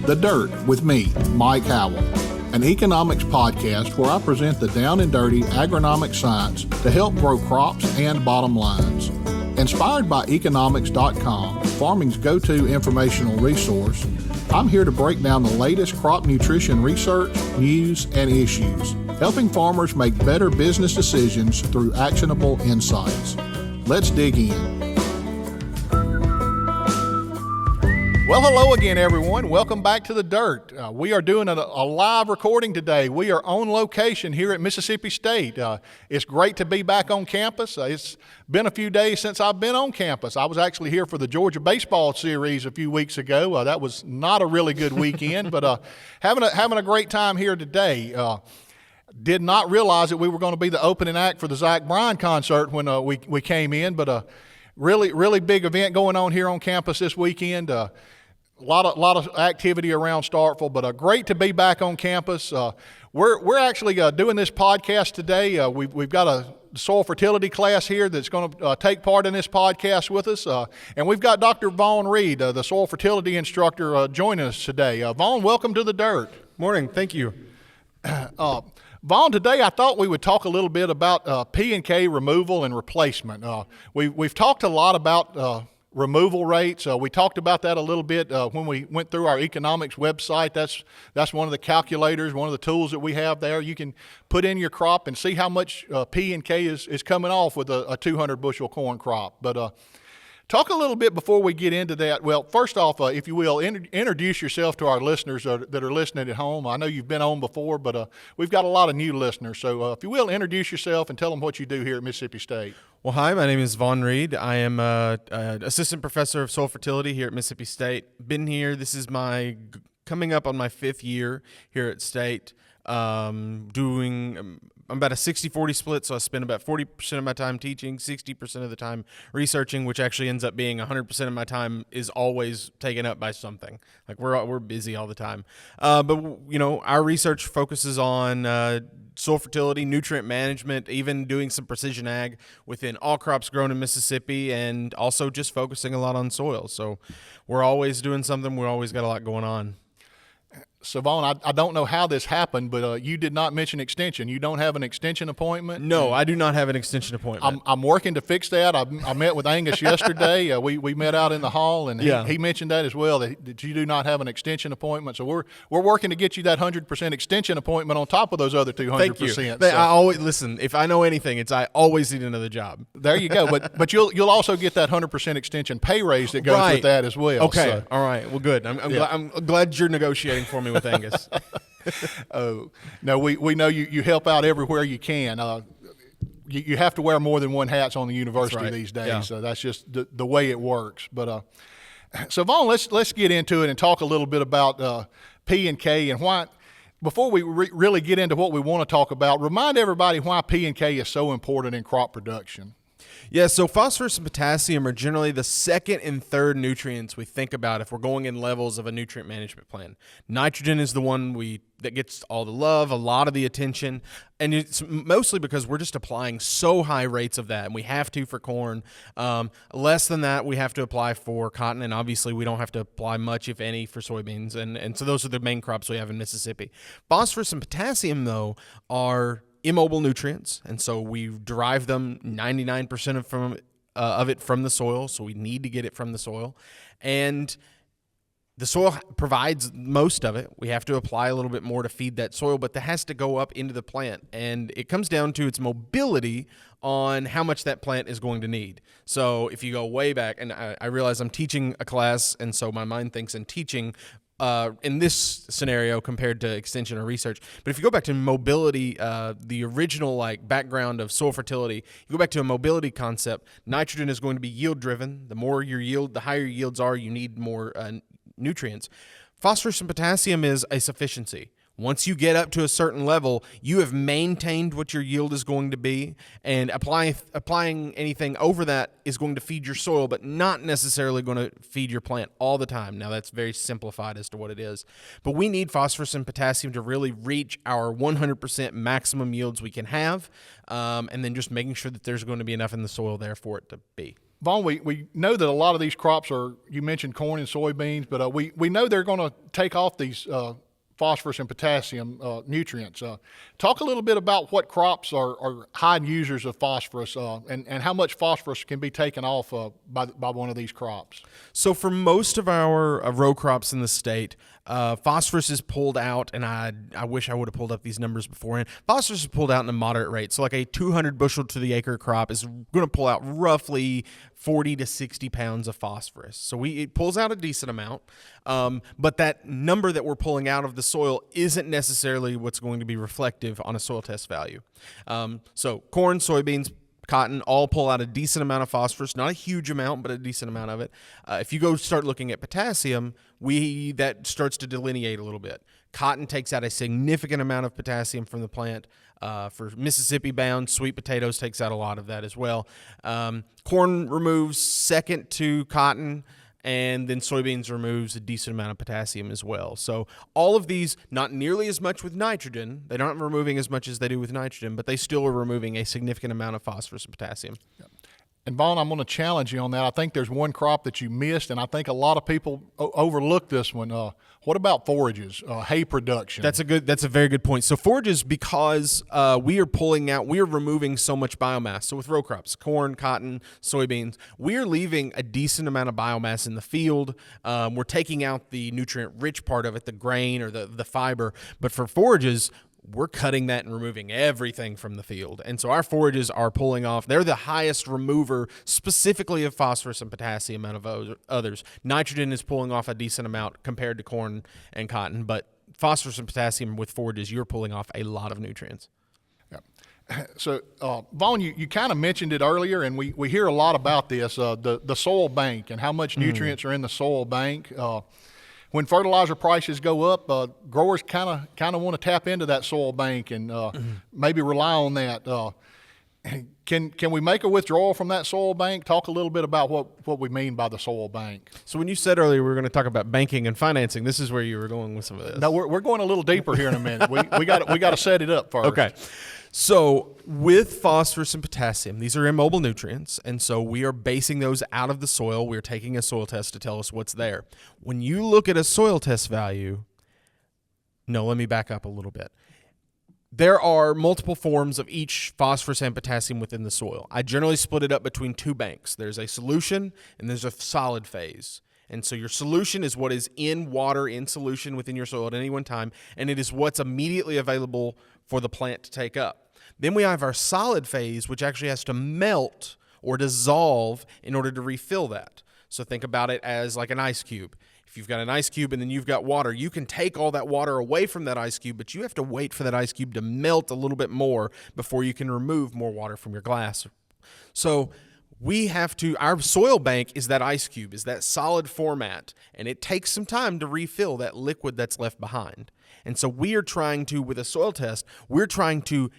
The Dirt with me, Mike Howell, an economics podcast where I present the down and dirty agronomic science to help grow crops and bottom lines. Inspired by eKonomics.com, farming's go-to informational resource, I'm here to break down the latest crop nutrition research, news, and issues, helping farmers make better business decisions through actionable insights. Let's dig in. Well, hello again, everyone. Welcome back to The Dirt. We are doing a live recording today. We are on location here at Mississippi State. It's great to be back on campus. It's been a few days since I've been on campus. I was actually here for the Georgia baseball series a few weeks ago. That was not a really good weekend, but having a great time here today. Did not realize that we were going to be the opening act for the Zach Bryan concert when we came in, but really big event going on here on campus this weekend. A lot of activity around Starkville, but great to be back on campus. We're actually doing this podcast today. We've got a soil fertility class here that's going to take part in this podcast with us, and we've got Dr. Vaughn Reed, the soil fertility instructor, joining us today. Vaughn, welcome to The Dirt. Morning. Thank you. Vaughn, today I thought we would talk a little bit about P&K removal and replacement. We've talked a lot about removal rates. We talked about that a little bit when we went through our eKonomics website. That's one of the calculators, one of the tools that we have there. You can put in your crop and see how much P&K is coming off with a 200 bushel corn crop. But talk a little bit before we get into that. Well, first off, if you will, introduce yourself to our listeners that are listening at home. I know you've been on before, but we've got a lot of new listeners. So if you will, introduce yourself and tell them what you do here at Mississippi State. Well, hi, my name is Vaughn Reed. I am an assistant professor of soil fertility here at Mississippi State. Been here, this is coming up on my 5th year here at State, I'm about a 60-40 split, so I spend about 40% of my time teaching, 60% of the time researching, which actually ends up being 100% of my time is always taken up by something. Like we're busy all the time. But you know, our research focuses on soil fertility, nutrient management, even doing some precision ag within all crops grown in Mississippi, and also just focusing a lot on soil. So we're always doing something. We're always got a lot going on. So, Vaughn, I don't know how this happened, but you did not mention extension. You don't have an extension appointment? No, I do not have an extension appointment. I'm working to fix that. I met with Angus yesterday. We met out in the hall, and he mentioned that as well, that you do not have an extension appointment. So we're working to get you that 100% extension appointment on top of those other 200%. Thank you. So, I always listen. If I know anything, it's I always need another job. There you go. But you'll also get that 100% extension pay raise that goes with that as well. Okay. So. All right. Well, good. I'm glad you're negotiating for me with Angus. Oh no, we know you help out everywhere you can. You have to wear more than one hat on the university these days, yeah. So that's just the way it works. But so Vaughn, let's get into it and talk a little bit about P&K and why. Before we really get into what we want to talk about, remind everybody why P&K is so important in crop production. Yeah, so phosphorus and potassium are generally the second and third nutrients we think about if we're going in levels of a nutrient management plan. Nitrogen is the one that gets all the love, a lot of the attention, and it's mostly because we're just applying so high rates of that, and we have to for corn. Less than that, we have to apply for cotton, and obviously we don't have to apply much, if any, for soybeans, and so those are the main crops we have in Mississippi. Phosphorus and potassium, though, are immobile nutrients, and so we derive them 99% of it from the soil, so we need to get it from the soil. And the soil provides most of it. We have to apply a little bit more to feed that soil, but that has to go up into the plant. And it comes down to its mobility on how much that plant is going to need. So if you go way back, and I realize I'm teaching a class, and so my mind thinks in teaching in this scenario compared to extension or research. But if you go back to mobility, the original background of soil fertility, you go back to a mobility concept, nitrogen is going to be yield driven. The more your yield, the higher yields are, you need more nutrients. Phosphorus and potassium is a sufficiency. Once you get up to a certain level, you have maintained what your yield is going to be, and applying anything over that is going to feed your soil, but not necessarily going to feed your plant all the time. Now, that's very simplified as to what it is. But we need phosphorus and potassium to really reach our 100% maximum yields we can have, and then just making sure that there's going to be enough in the soil there for it to be. Vaughn, we know that a lot of these crops you mentioned corn and soybeans, but we know they're going to take off these phosphorus and potassium nutrients. Talk a little bit about what crops are high users of phosphorus and how much phosphorus can be taken off by one of these crops. So for most of our row crops in the state, phosphorus is pulled out, and I wish I would have pulled up these numbers beforehand. Phosphorus is pulled out in a moderate rate. So like a 200 bushel to the acre crop is going to pull out roughly 40 to 60 pounds of phosphorus. So it pulls out a decent amount, but that number that we're pulling out of the soil isn't necessarily what's going to be reflective on a soil test value. So corn, soybeans, cotton all pull out a decent amount of phosphorus, not a huge amount, but a decent amount of it. If you go start looking at potassium, that starts to delineate a little bit. Cotton takes out a significant amount of potassium from the plant. For Mississippi bound, sweet potatoes takes out a lot of that as well. Corn removes second to cotton, and then soybeans removes a decent amount of potassium as well. So all of these, not nearly as much with nitrogen. They're not removing as much as they do with nitrogen, but they still are removing a significant amount of phosphorus and potassium. Yep. And Vaughn, I'm going to challenge you on that. I think there's one crop that you missed, and I think a lot of people overlook this one. What about forages, hay production? That's a very good point. So forages, because we are removing so much biomass. So with row crops, corn, cotton, soybeans, we are leaving a decent amount of biomass in the field. We're taking out the nutrient-rich part of it, the grain or the fiber. But for forages, we're cutting that and removing everything from the field. And so our forages are pulling off. They're the highest remover specifically of phosphorus and potassium out of others. Nitrogen is pulling off a decent amount compared to corn and cotton, but phosphorus and potassium with forages, you're pulling off a lot of nutrients. Yeah. So, Vaughn, you kind of mentioned it earlier, and we hear a lot about this, the soil bank and how much nutrients are in the soil bank. When fertilizer prices go up, growers kind of want to tap into that soil bank and maybe rely on that. Can we make a withdrawal from that soil bank? Talk a little bit about what we mean by the soil bank. So when you said earlier we were going to talk about banking and financing, this is where you were going with some of this. No, we're going a little deeper here in a minute. We got to set it up first. Okay. So with phosphorus and potassium, these are immobile nutrients, and so we are basing those out of the soil. We're taking a soil test to tell us what's there. When you look at a soil test value, let me back up a little bit. There are multiple forms of each phosphorus and potassium within the soil. I generally split it up between two banks. There's a solution and there's a solid phase. And so your solution is what is in water, in solution within your soil at any one time, and it is what's immediately available for the plant to take up. Then we have our solid phase, which actually has to melt or dissolve in order to refill that. So think about it as like an ice cube. If you've got an ice cube and then you've got water, you can take all that water away from that ice cube, but you have to wait for that ice cube to melt a little bit more before you can remove more water from your glass. So our soil bank is that ice cube, is that solid format, and it takes some time to refill that liquid that's left behind. And so with a soil test, we're trying to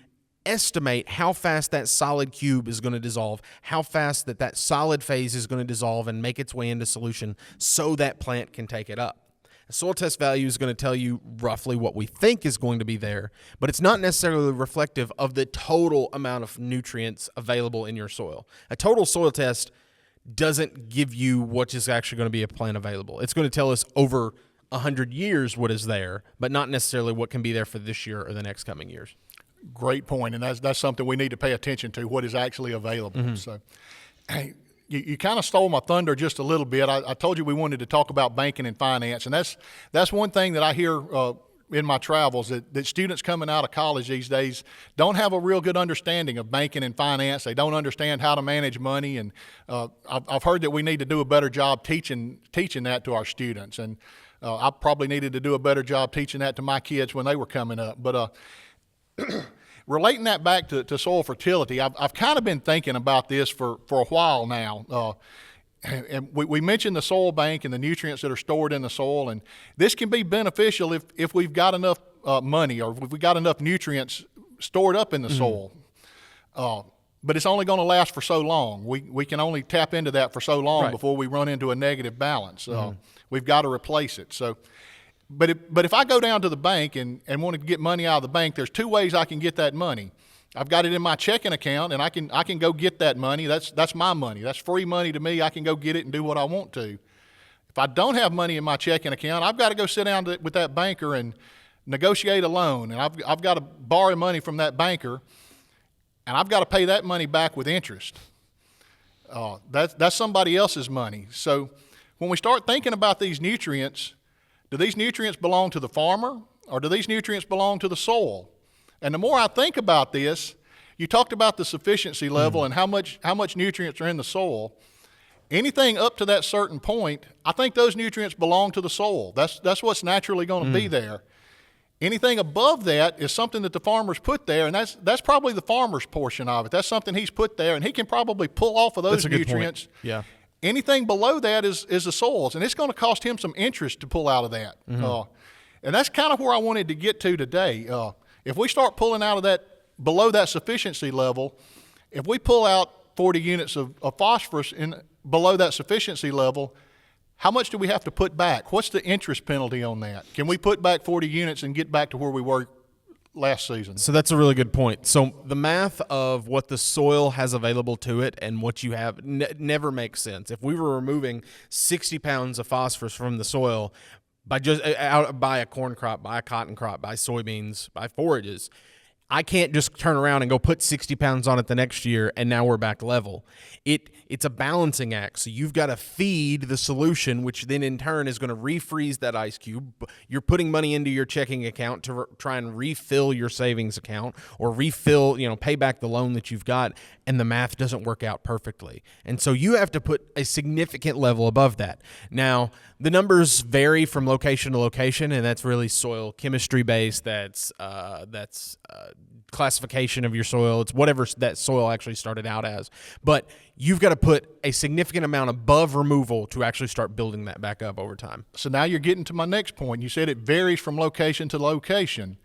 estimate how fast that solid cube is going to dissolve, how fast that solid phase is going to dissolve and make its way into solution so that plant can take it up. A soil test value is going to tell you roughly what we think is going to be there, but it's not necessarily reflective of the total amount of nutrients available in your soil. A total soil test doesn't give you what is actually going to be a plant available. It's going to tell us over 100 years what is there, but not necessarily what can be there for this year or the next coming years. Great point, and that's something we need to pay attention to, what is actually available. Mm-hmm. So, hey, you kind of stole my thunder just a little bit. I told you we wanted to talk about banking and finance, and that's one thing that I hear in my travels, that students coming out of college these days don't have a real good understanding of banking and finance. They don't understand how to manage money, and I've heard that we need to do a better job teaching that to our students, and I probably needed to do a better job teaching that to my kids when they were coming up. But relating that back to soil fertility, I've kind of been thinking about this for a while now. And we mentioned the soil bank and the nutrients that are stored in the soil, and this can be beneficial if we've got enough money or if we've got enough nutrients stored up in the soil. But it's only going to last for so long. We can only tap into that for so long before we run into a negative balance. We've got to replace it. So. But if I go down to the bank and want to get money out of the bank, there's two ways I can get that money. I've got it in my checking account, and I can go get that money. That's my money. That's free money to me. I can go get it and do what I want to. If I don't have money in my checking account, I've got to go sit down with that banker and negotiate a loan, and I've got to borrow money from that banker, and I've got to pay that money back with interest. That's somebody else's money. So when we start thinking about these nutrients, do these nutrients belong to the farmer, or do these nutrients belong to the soil? And the more I think about this, you talked about the sufficiency level and how much nutrients are in the soil. Anything up to that certain point, I think those nutrients belong to the soil. That's what's naturally going to be there. Anything above that is something that the farmer's put there, and that's probably the farmer's portion of it. That's something he's put there, and he can probably pull off of those nutrients. Yeah. Anything below that is the soils, and it's going to cost him some interest to pull out of that. And that's kind of where I wanted to get to today. If we start pulling out of that, below that sufficiency level, if we pull out 40 units of phosphorus below that sufficiency level, how much do we have to put back? What's the interest penalty on that? Can we put back 40 units and get back to where we were last season? So that's a really good point. So the math of what the soil has available to it and what you have never makes sense. If we were removing 60 pounds of phosphorus from the soil by a corn crop, by a cotton crop, by soybeans, by forages, I can't just turn around and go put 60 pounds on it the next year and now we're back level. It's a balancing act. So you've got to feed the solution, which then in turn is going to refreeze that ice cube. You're putting money into your checking account to try and refill your savings account or pay back the loan that you've got, and the math doesn't work out perfectly. And so you have to put a significant level above that. Now, the numbers vary from location to location, and that's really soil chemistry based. That's classification of your soil. It's whatever that soil actually started out as. But you've got to put a significant amount above removal to actually start building that back up over time. So now you're getting to my next point. You said it varies from location to location.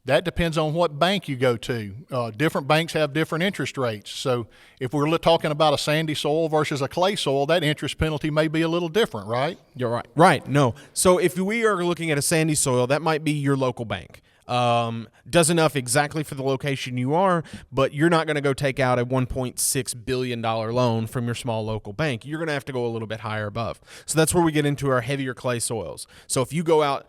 That depends on what bank you go to. Different banks have different interest rates. So if we're talking about a sandy soil versus a clay soil, that interest penalty may be a little different, right? You're right. Right. No. So if we are looking at a sandy soil, that might be your local bank. Does enough exactly for the location you are, but you're not going to go take out a $1.6 billion loan from your small local bank. You're going to have to go a little bit higher above. So that's where we get into our heavier clay soils. So if you go out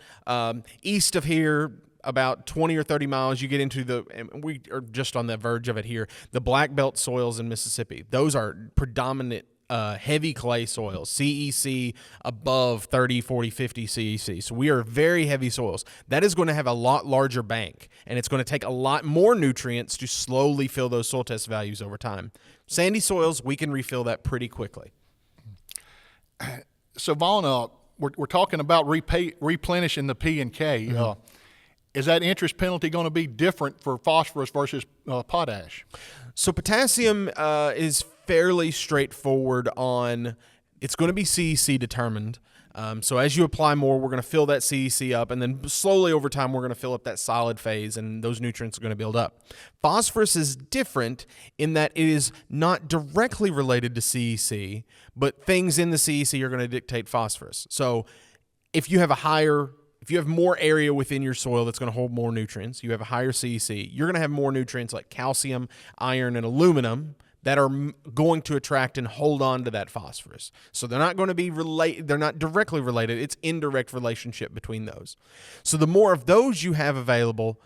east of here, about 20 or 30 miles, you get into and we are just on the verge of it here, the black belt soils in Mississippi. Those are predominant heavy clay soils, CEC above 30, 40, 50 CEC. So we are very heavy soils. That is going to have a lot larger bank, and it's going to take a lot more nutrients to slowly fill those soil test values over time. Sandy soils, we can refill that pretty quickly. So Vaughn, we're talking about replenishing the P and K. Mm-hmm. Is that interest penalty going to be different for phosphorus versus potash? So potassium is fairly straightforward on, it's going to be CEC determined. So as you apply more, we're going to fill that CEC up, and then slowly over time, we're going to fill up that solid phase, and those nutrients are going to build up. Phosphorus is different in that it is not directly related to CEC, but things in the CEC are going to dictate phosphorus. So if you have more area within your soil that's going to hold more nutrients, you have a higher CEC, you're going to have more nutrients like calcium, iron, and aluminum that are going to attract and hold on to that phosphorus. So they're not going to be related, they're not directly related, it's indirect relationship between those. So the more of those you have available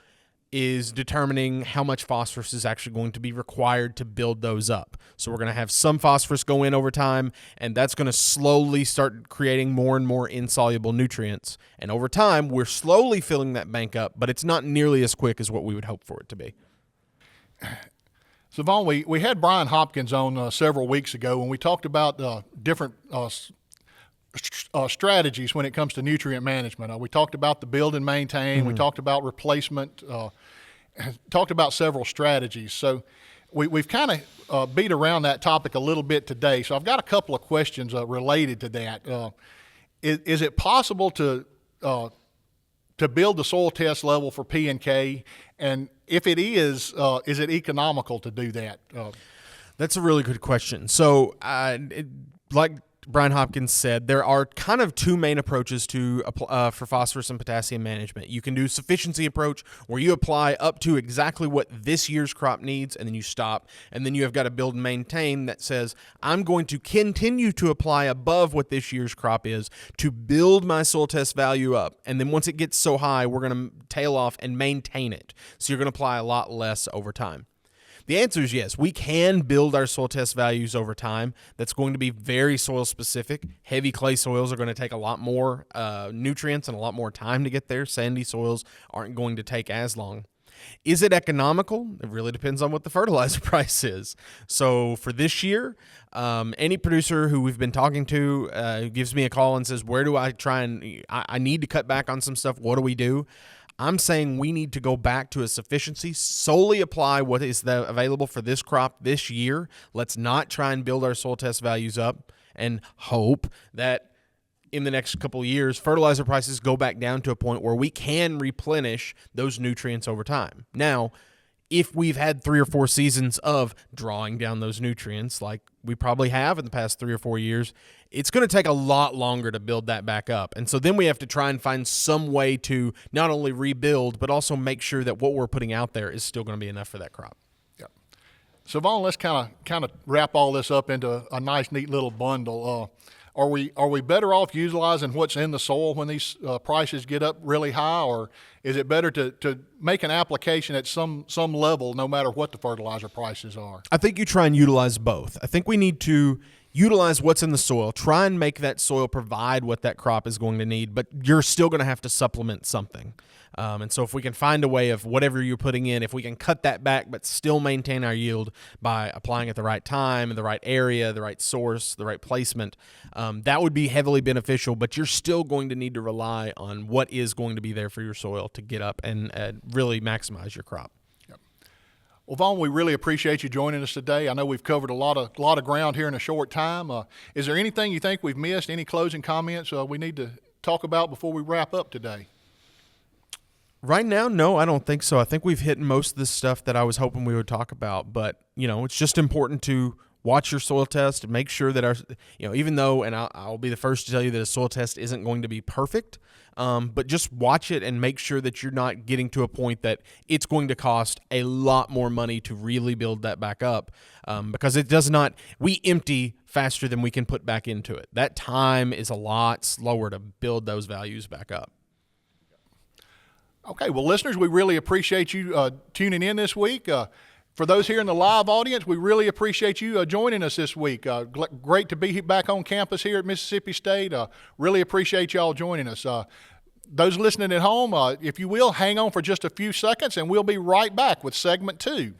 is determining how much phosphorus is actually going to be required to build those up. So we're going to have some phosphorus go in over time, and that's going to slowly start creating more and more insoluble nutrients. And over time, we're slowly filling that bank up, but it's not nearly as quick as what we would hope for it to be. So Vaughn, we had Brian Hopkins on several weeks ago, and we talked about different strategies when it comes to nutrient management. We talked about the build and maintain. Mm-hmm. We talked about replacement. Talked about several strategies. So we've kind of beat around that topic a little bit today. So I've got a couple of questions related to that. Is it possible to build the soil test level for P and K? And if it is it economical to do that? That's a really good question. So like Brian Hopkins said, there are kind of two main approaches for phosphorus and potassium management. You can do sufficiency approach, where you apply up to exactly what this year's crop needs, and then you stop. And then you have got to build and maintain that says, I'm going to continue to apply above what this year's crop is to build my soil test value up. And then once it gets so high, we're going to tail off and maintain it. So you're going to apply a lot less over time. The answer is yes. We can build our soil test values over time. That's going to be very soil specific. Heavy clay soils are going to take a lot more nutrients and a lot more time to get there. Sandy soils aren't going to take as long. Is it economical? It really depends on what the fertilizer price is. So for this year, any producer who we've been talking to gives me a call and says, where do I try and I need to cut back on some stuff. What do we do? I'm saying we need to go back to a sufficiency, solely apply what is available for this crop this year. Let's not try and build our soil test values up and hope that in the next couple of years, fertilizer prices go back down to a point where we can replenish those nutrients over time. Now, if we've had 3 or 4 seasons of drawing down those nutrients like we probably have in the past 3 or 4 years, it's going to take a lot longer to build that back up. And so then we have to try and find some way to not only rebuild, but also make sure that what we're putting out there is still going to be enough for that crop. Yep. So Vaughn, let's kind of wrap all this up into a nice, neat little bundle. Are we better off utilizing what's in the soil when these prices get up really high, or is it better to make an application at some level no matter what the fertilizer prices are? I think you try and utilize both. I think we need to utilize what's in the soil, try and make that soil provide what that crop is going to need, but you're still going to have to supplement something. And so if we can find a way of whatever you're putting in, if we can cut that back but still maintain our yield by applying at the right time, in the right area, the right source, the right placement, that would be heavily beneficial, but you're still going to need to rely on what is going to be there for your soil to get up and really maximize your crop. Well, Vaughn, we really appreciate you joining us today. I know we've covered a lot of ground here in a short time. Is there anything you think we've missed? Any closing comments we need to talk about before we wrap up today? Right now, no, I don't think so. I think we've hit most of the stuff that I was hoping we would talk about. But, it's just important to watch your soil test and make sure that even though, and I'll be the first to tell you that a soil test isn't going to be perfect, but just watch it and make sure that you're not getting to a point that it's going to cost a lot more money to really build that back up, because it does not, we empty faster than we can put back into it. That time is a lot slower to build those values back up. Okay, well, listeners, we really appreciate you tuning in this week. For those here in the live audience, we really appreciate you joining us this week. Great to be back on campus here at Mississippi State. Really appreciate y'all joining us. Those listening at home, if you will, hang on for just a few seconds, and we'll be right back with segment 2.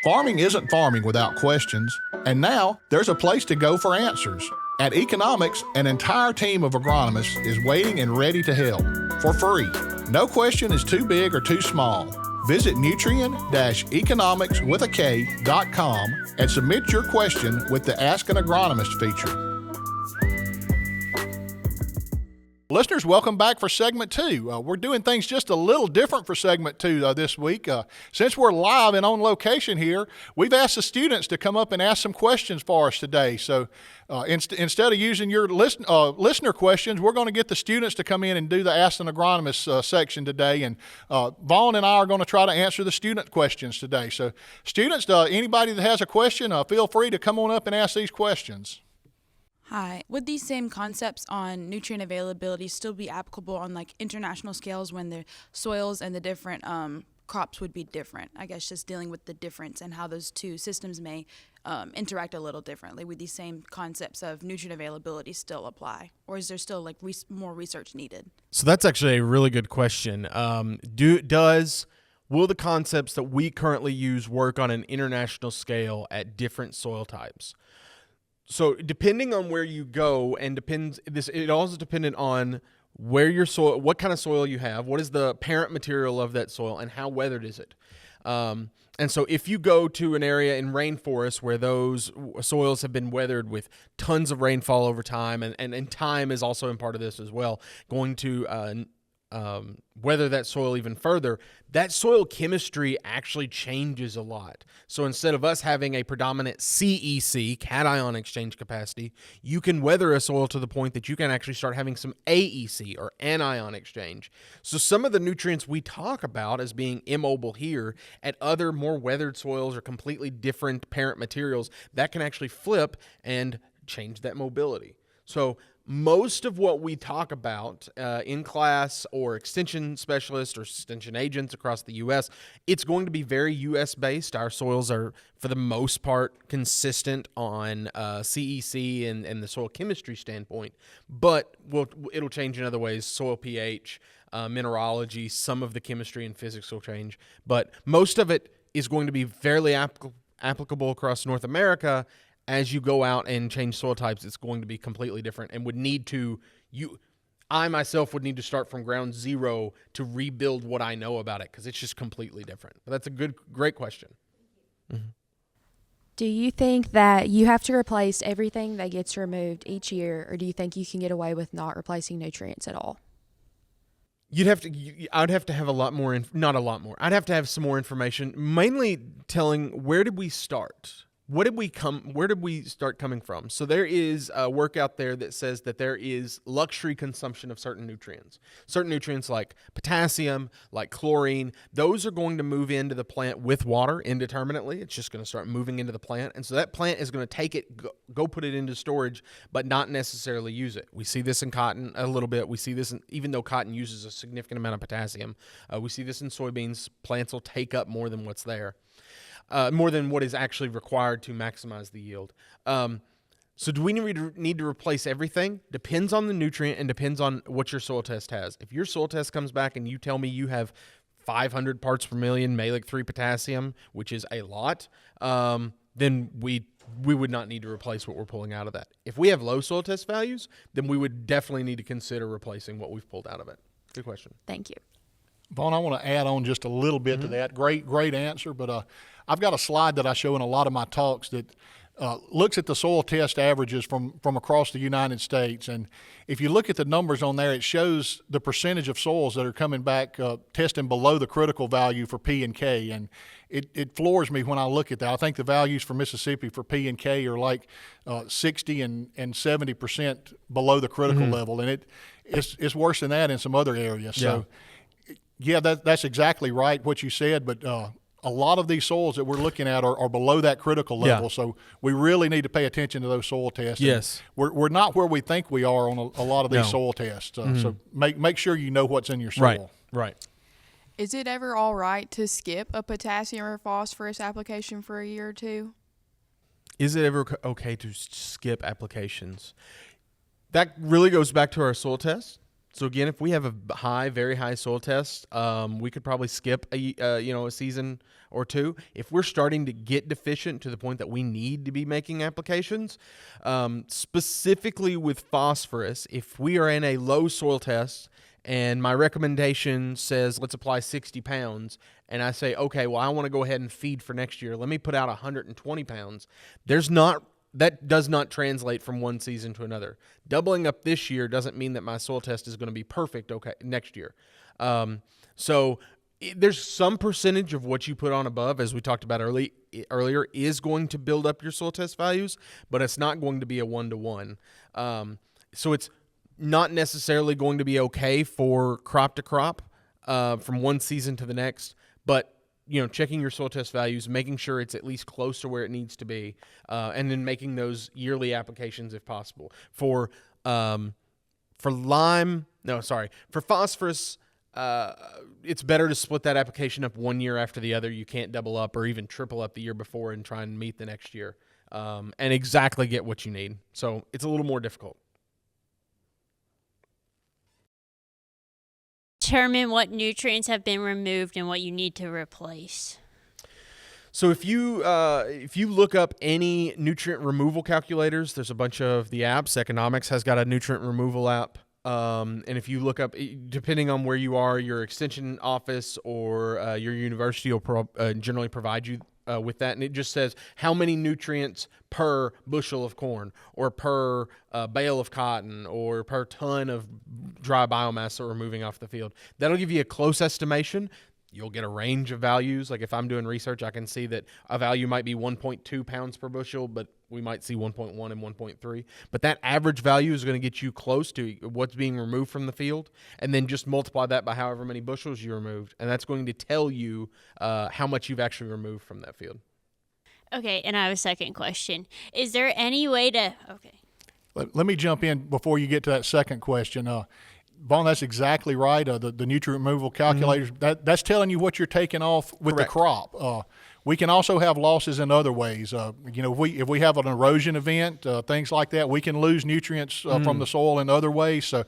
Farming isn't farming without questions, and now there's a place to go for answers. At eKonomics, an entire team of agronomists is waiting and ready to help for free. No question is too big or too small. Visit Nutrien-eKonomics.com and submit your question with the Ask an Agronomist feature. Listeners, welcome back for segment 2. We're doing things just a little different for segment 2 this week. Since we're live and on location here, we've asked the students to come up and ask some questions for us today. So instead of using your listener questions, we're going to get the students to come in and do the Ask an Agronomist section today. And Vaughn and I are going to try to answer the student questions today. So students, anybody that has a question, feel free to come on up and ask these questions. Hi. Would these same concepts on nutrient availability still be applicable on international scales when the soils and the different crops would be different? I guess just dealing with the difference and how those two systems may interact a little differently. Would these same concepts of nutrient availability still apply? Or is there still more research needed? So that's actually a really good question. Will the concepts that we currently use work on an international scale at different soil types? So depending on where you go, it also dependent on where your soil, what kind of soil you have, what is the parent material of that soil, and how weathered is it. And so if you go to an area in rainforest where those soils have been weathered with tons of rainfall over time, and time is also in part of this as well, going to weather that soil even further, that soil chemistry actually changes a lot. So instead of us having a predominant CEC, cation exchange capacity, you can weather a soil to the point that you can actually start having some AEC, or anion exchange. So some of the nutrients we talk about as being immobile here, at other more weathered soils or completely different parent materials, that can actually flip and change that mobility. So most of what we talk about in class, or extension specialists or extension agents across the U.S., it's going to be very U.S. based. Our soils are, for the most part, consistent on CEC and the soil chemistry standpoint, but it'll change in other ways. Soil pH, mineralogy, some of the chemistry and physics will change, but most of it is going to be fairly applicable across North America. As you go out and change soil types, it's going to be completely different, and I myself would need to start from ground zero to rebuild what I know about it, because it's just completely different. But that's a great question. Mm-hmm. Do you think that you have to replace everything that gets removed each year, or do you think you can get away with not replacing nutrients at all? I'd have to have a lot more, not a lot more. I'd have to have some more information, mainly telling where did we start? Where did we start coming from? So there is a work out there that says that there is luxury consumption of certain nutrients. Certain nutrients like potassium, like chlorine, those are going to move into the plant with water indeterminately. It's just going to start moving into the plant. And so that plant is going to take it, go put it into storage, but not necessarily use it. We see this in cotton a little bit. We see this, even though cotton uses a significant amount of potassium, we see this in soybeans. Plants will take up more than what's there. More than what is actually required to maximize the yield. So do we need to replace everything? Depends on the nutrient and depends on what your soil test has. If your soil test comes back and you tell me you have 500 parts per million malic 3 potassium, which is a lot, then we would not need to replace what we're pulling out of that. If we have low soil test values, then we would definitely need to consider replacing what we've pulled out of it. Good question. Thank you. Vaughn, I want to add on just a little bit to that. Great answer, but I've got a slide that I show in a lot of my talks that looks at the soil test averages from across the United States. And if you look at the numbers on there, it shows the percentage of soils that are coming back testing below the critical value for P and K. And it floors me when I look at that. I think the values for Mississippi for P and K are like 60 and 70% below the critical level. And it's worse than that in some other areas. So. Yeah, that's exactly right what you said, but a lot of these soils that we're looking at are below that critical level, so we really need to pay attention to those soil tests. Yes. We're not where we think we are on a lot of these soil tests, so make sure you know what's in your soil. Right. Is it ever all right to skip a potassium or phosphorus application for a year or two? Is it ever okay to skip applications? That really goes back to our soil test. So again, if we have a very high soil test, we could probably skip a season or two. If we're starting to get deficient to the point that we need to be making applications, specifically with phosphorus, if we are in a low soil test and my recommendation says let's apply 60 pounds, and I say, okay, well I want to go ahead and feed for next year. Let me put out 120 pounds. That does not translate from one season to another. Doubling up this year doesn't mean that my soil test is going to be perfect next year. So there's some percentage of what you put on above, as we talked about earlier, is going to build up your soil test values, but it's not going to be a 1-to-1. So it's not necessarily going to be okay for crop to crop from one season to the next, but checking your soil test values, making sure it's at least close to where it needs to be, and then making those yearly applications if possible. For phosphorus, it's better to split that application up 1 year after the other. You can't double up or even triple up the year before and try and meet the next year and exactly get what you need. So it's a little more difficult. Determine what nutrients have been removed and what you need to replace. So if you look up any nutrient removal calculators, there's a bunch of the apps. eKonomics has got a nutrient removal app. And if you look up, depending on where you are, your extension office or your university will generally provide you with that, and it just says how many nutrients per bushel of corn or per bale of cotton or per ton of dry biomass that we're moving off the field. That'll give you a close estimation. You'll get a range of values. Like if I'm doing research, I can see that a value might be 1.2 pounds per bushel, but we might see 1.1 and 1.3. But that average value is going to get you close to what's being removed from the field, and then just multiply that by however many bushels you removed, and that's going to tell you how much you've actually removed from that field. Okay, and I have a second question. Is there any way to Let me jump in before you get to that second question. Vaughn, that's exactly right. The nutrient removal calculators, that's telling you what you're taking off with Correct. the crop. We can also have losses in other ways. If we have an erosion event, things like that, we can lose nutrients from the soil in other ways. So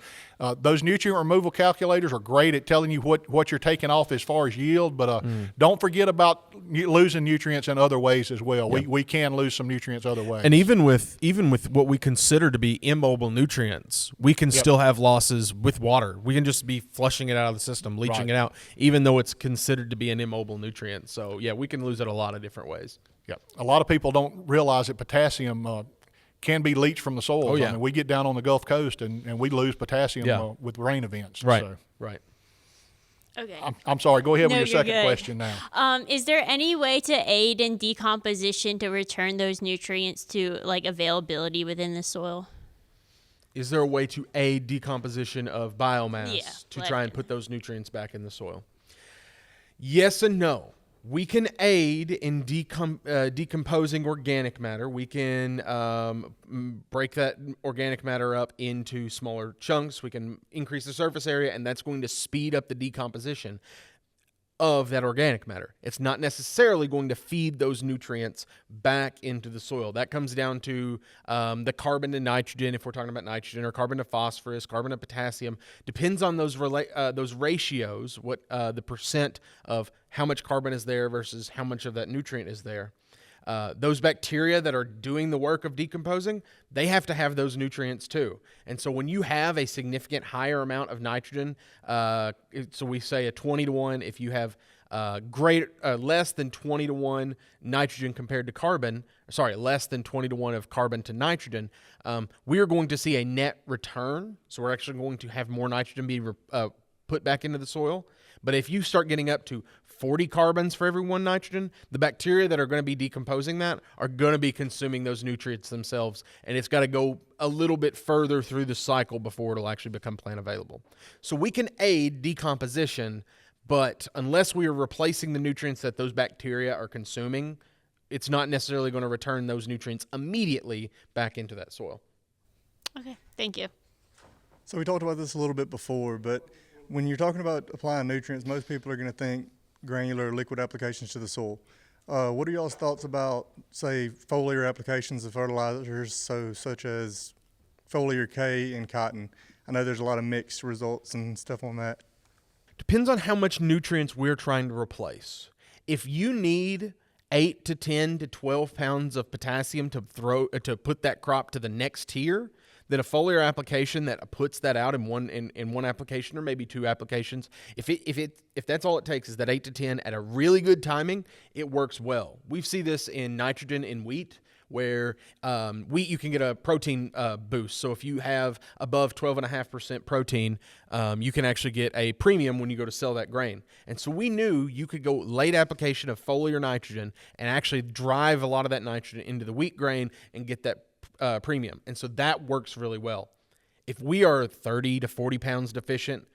those nutrient removal calculators are great at telling you what you're taking off as far as yield, but don't forget about losing nutrients in other ways as well. Yep. We can lose some nutrients other ways. And even with what we consider to be immobile nutrients, we can still have losses with water. We can just be flushing it out of the system, leaching it out, even though it's considered to be an immobile nutrient. So yeah, we can lose it a lot of different ways. Yeah, a lot of people don't realize that potassium can be leached from the soil. Oh, yeah. I mean, we get down on the Gulf Coast and we lose potassium with rain events. Right, So, right. Okay. I'm sorry. Go ahead No, with your you're second good. question now. Is there any way to aid in decomposition to return those nutrients to like availability within the soil? Is there a way to aid decomposition of biomass Yeah, to try and put those nutrients back in the soil? Yes and no. We can aid in decomposing organic matter. We can break that organic matter up into smaller chunks. We can increase the surface area, and that's going to speed up the decomposition of that organic matter. It's not necessarily going to feed those nutrients back into the soil. That comes down to the carbon to nitrogen, if we're talking about nitrogen, or carbon to phosphorus, carbon to potassium. Depends on those ratios, what the percent of how much carbon is there versus how much of that nutrient is there. Those bacteria that are doing the work of decomposing, they have to have those nutrients too. And so when you have a significant higher amount of nitrogen, so we say a 20-to-1, if you have less than 20-to-1 nitrogen compared to carbon, less than 20-to-1 of carbon to nitrogen, we are going to see a net return. So we're actually going to have more nitrogen be put back into the soil. But if you start getting up to 40 carbons for every 1 nitrogen, the bacteria that are going to be decomposing that are going to be consuming those nutrients themselves, and it's got to go a little bit further through the cycle before it'll actually become plant available. So we can aid decomposition, but unless we are replacing the nutrients that those bacteria are consuming, it's not necessarily going to return those nutrients immediately back into that soil. Okay, thank you. So we talked about this a little bit before, but when you're talking about applying nutrients, most people are going to think granular or liquid applications to the soil. What are y'all's thoughts about, say, foliar applications of fertilizers, such as foliar K and cotton? I know there's a lot of mixed results and stuff on that. Depends on how much nutrients we're trying to replace. If you need 8 to 10 to 12 pounds of potassium to put that crop to the next tier, then a foliar application that puts that out in one application or maybe 2 applications, if that's all it takes is that 8 to 10 at a really good timing, it works well. We see this in nitrogen in wheat, where wheat you can get a protein boost. So if you have above 12.5% protein, you can actually get a premium when you go to sell that grain. And so we knew you could go late application of foliar nitrogen and actually drive a lot of that nitrogen into the wheat grain and get that premium. And so that works really well. If we are 30 to 40 pounds deficient,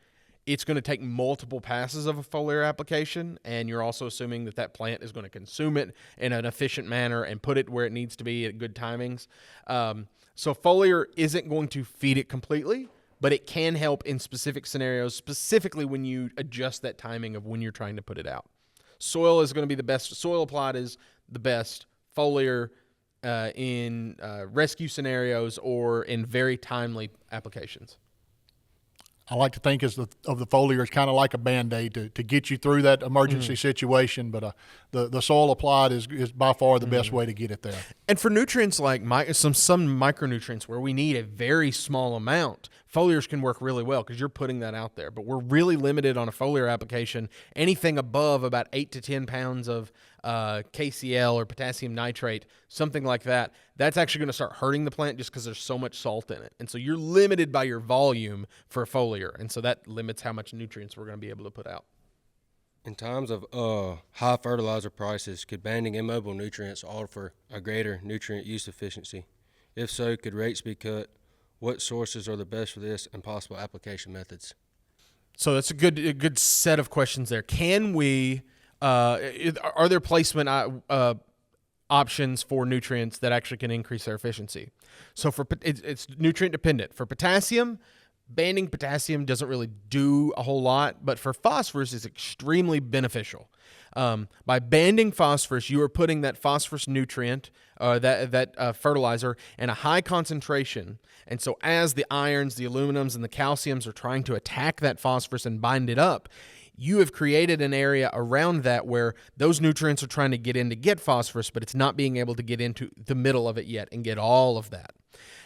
it's going to take multiple passes of a foliar application, and you're also assuming that that plant is going to consume it in an efficient manner and put it where it needs to be at good timings. So foliar isn't going to feed it completely, but it can help in specific scenarios, specifically when you adjust that timing of when you're trying to put it out. Soil is going to be the best. Soil applied is the best. Foliar in rescue scenarios or in very timely applications. I like to think of the foliar as kind of like a Band-Aid to get you through that emergency situation, but the soil applied is by far the best way to get it there. And for nutrients like some micronutrients where we need a very small amount, Foliars can work really well because you're putting that out there, but we're really limited on a foliar application. Anything above about 8 to 10 pounds of KCl or potassium nitrate, something like that, that's actually going to start hurting the plant just because there's so much salt in it. And so you're limited by your volume for a foliar, and so that limits how much nutrients we're going to be able to put out. In times of high fertilizer prices, could banning immobile nutrients offer a greater nutrient use efficiency? If so, could rates be cut? What sources are the best for this and possible application methods? So that's a good set of questions there. Can we, are there placement options for nutrients that actually can increase their efficiency? So it's nutrient dependent. For potassium, banning potassium doesn't really do a whole lot, but for phosphorus, it's extremely beneficial. By banning phosphorus, you are putting that phosphorus nutrient, that fertilizer, in a high concentration. And so as the irons, the aluminums, and the calciums are trying to attack that phosphorus and bind it up, you have created an area around that where those nutrients are trying to get in to get phosphorus, but it's not being able to get into the middle of it yet and get all of that.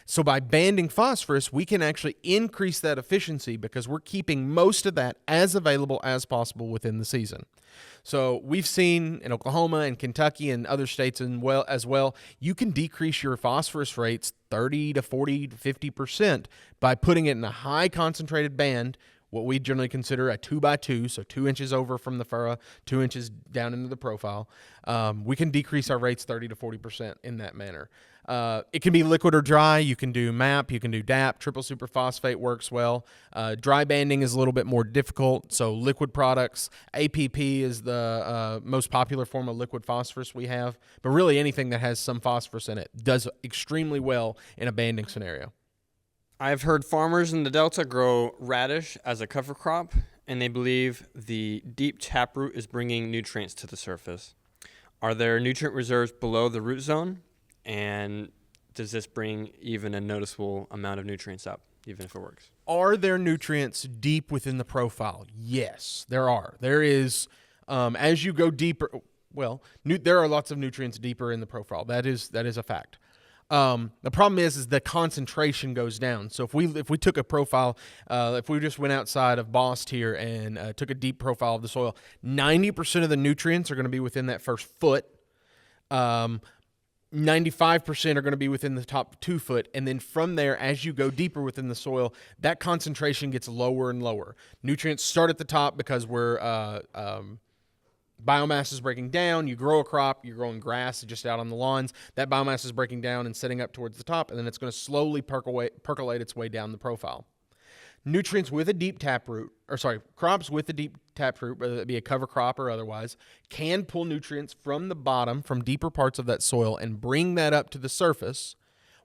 So by banding phosphorus, we can actually increase that efficiency because we're keeping most of that as available as possible within the season. So we've seen in Oklahoma and Kentucky and other states as well, you can decrease your phosphorus rates 30 to 40 to 50% by putting it in a high concentrated band, what we generally consider a 2x2, so 2 inches over from the furrow, 2 inches down into the profile. We can decrease our rates 30 to 40% in that manner. It can be liquid or dry. You can do MAP, you can do DAP, triple superphosphate works well. Dry banding is a little bit more difficult, so liquid products. APP is the most popular form of liquid phosphorus we have, but really anything that has some phosphorus in it does extremely well in a banding scenario. I've heard farmers in the Delta grow radish as a cover crop, and they believe the deep taproot is bringing nutrients to the surface. Are there nutrient reserves below the root zone? And does this bring even a noticeable amount of nutrients up, even if it works? Are there nutrients deep within the profile? Yes, there are. There is, as you go deeper, there are lots of nutrients deeper in the profile. That is a fact. The problem is the concentration goes down. So if we took a profile, if we just went outside of Bost here and took a deep profile of the soil, 90% of the nutrients are going to be within that first foot. 95% are going to be within the top 2 foot. And then from there, as you go deeper within the soil, that concentration gets lower and lower. Nutrients start at the top because biomass is breaking down. You grow a crop, you're growing grass just out on the lawns. That biomass is breaking down and setting up towards the top, and then it's going to slowly percolate its way down the profile. Nutrients with a deep taproot, crops with a deep taproot, whether it be a cover crop or otherwise, can pull nutrients from the bottom, from deeper parts of that soil, and bring that up to the surface.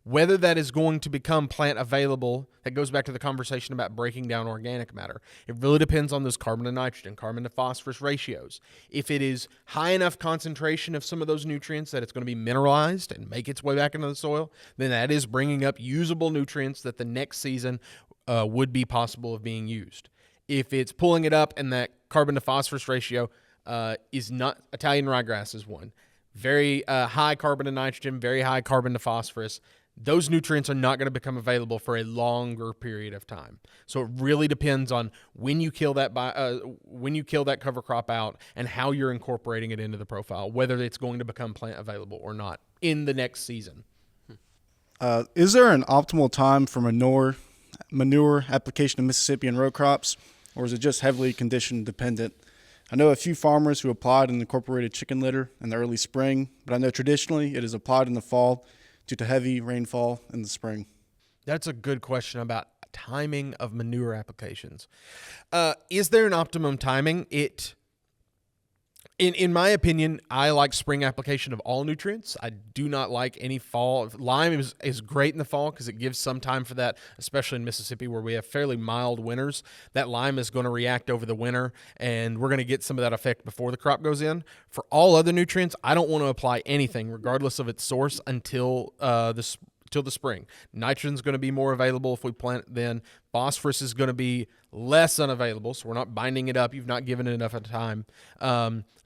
Whether that is going to become plant available, that goes back to the conversation about breaking down organic matter. It really depends on those carbon to nitrogen, carbon to phosphorus ratios. If it is high enough concentration of some of those nutrients that it's going to be mineralized and make its way back into the soil, then that is bringing up usable nutrients that the next season would be possible of being used. If it's pulling it up and that carbon to phosphorus ratio is not, Italian ryegrass is one. Very high carbon to nitrogen, very high carbon to phosphorus. Those nutrients are not going to become available for a longer period of time. So it really depends on when you kill that cover crop out and how you're incorporating it into the profile, whether it's going to become plant available or not in the next season. Is there an optimal time for manure application of Mississippi and row crops, or is it just heavily condition dependent? I know a few farmers who applied an incorporated chicken litter in the early spring, but I know traditionally it is applied in the fall due to heavy rainfall in the spring. That's a good question about timing of manure applications. Is there an optimum timing? In my opinion, I like spring application of all nutrients. I do not like any fall. Lime is great in the fall because it gives some time for that, especially in Mississippi where we have fairly mild winters. That lime is going to react over the winter, and we're going to get some of that effect before the crop goes in. For all other nutrients, I don't want to apply anything, regardless of its source, until the spring. Nitrogen's going to be more available if we plant then. Phosphorus is going to be less unavailable, so we're not binding it up. You've not given it enough of time.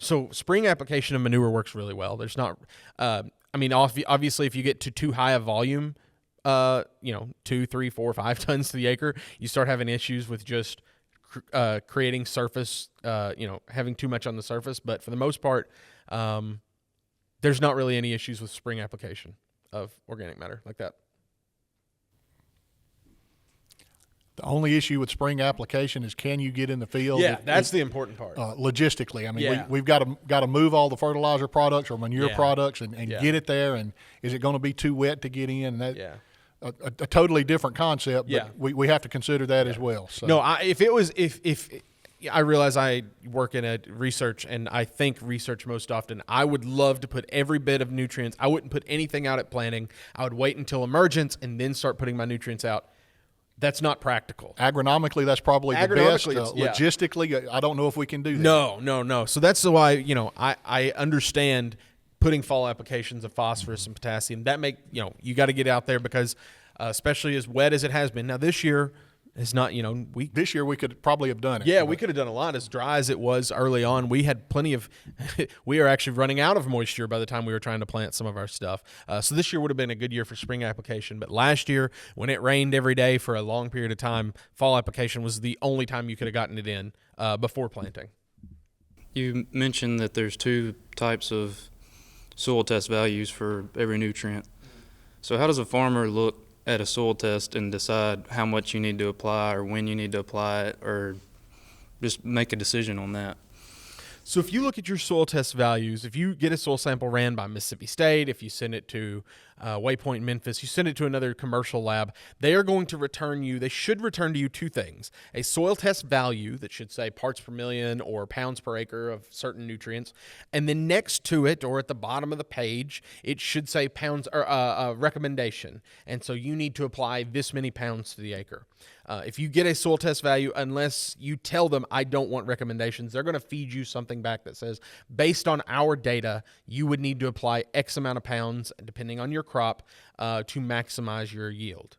So spring application of manure works really well. There's not, obviously if you get to too high a volume 2, 3, 4, 5 tons to the acre, you start having issues with just creating surface, having too much on the surface. But for the most part, there's not really any issues with spring application of organic matter like that. The only issue with spring application is, can you get in the field? Yeah, that's the important part. Logistically, I mean, Yeah. we've got to move all the fertilizer products or manure Yeah. products and Yeah. get it there. And is it going to be too wet to get in? And that, Yeah. a totally different concept, but Yeah. we have to consider that as well. So. No, if I realize I work in a research and I think research most often, I would love to put every bit of nutrients. I wouldn't put anything out at planting. I would wait until emergence and then start putting my nutrients out. That's not practical. Agronomically, that's probably the best. Agronomically, yeah. Logistically, I don't know if we can do that. No. So that's why, I understand putting fall applications of phosphorus and potassium. That you got to get out there because especially as wet as it has been. Now this year is not, This year we could probably have done it. Yeah, we could have done a lot. As dry as it was early on, we had plenty of we are actually running out of moisture by the time we were trying to plant some of our stuff. So this year would have been a good year for spring application. But last year, when it rained every day for a long period of time, fall application was the only time you could have gotten it in before planting. You mentioned that there's 2 types of soil test values for every nutrient. So how does a farmer look at a soil test and decide how much you need to apply or when you need to apply it, or just make a decision on that? So if you look at your soil test values, if you get a soil sample ran by Mississippi State, if you send it to Waypoint Memphis, you send it to another commercial lab, they are going to they should return to you 2 things. A soil test value that should say parts per million or pounds per acre of certain nutrients. And then next to it, or at the bottom of the page, it should say pounds or recommendation. And so you need to apply this many pounds to the acre. If you get a soil test value, unless you tell them, I don't want recommendations, they're going to feed you something back that says, based on our data, you would need to apply X amount of pounds, depending on your crop, to maximize your yield.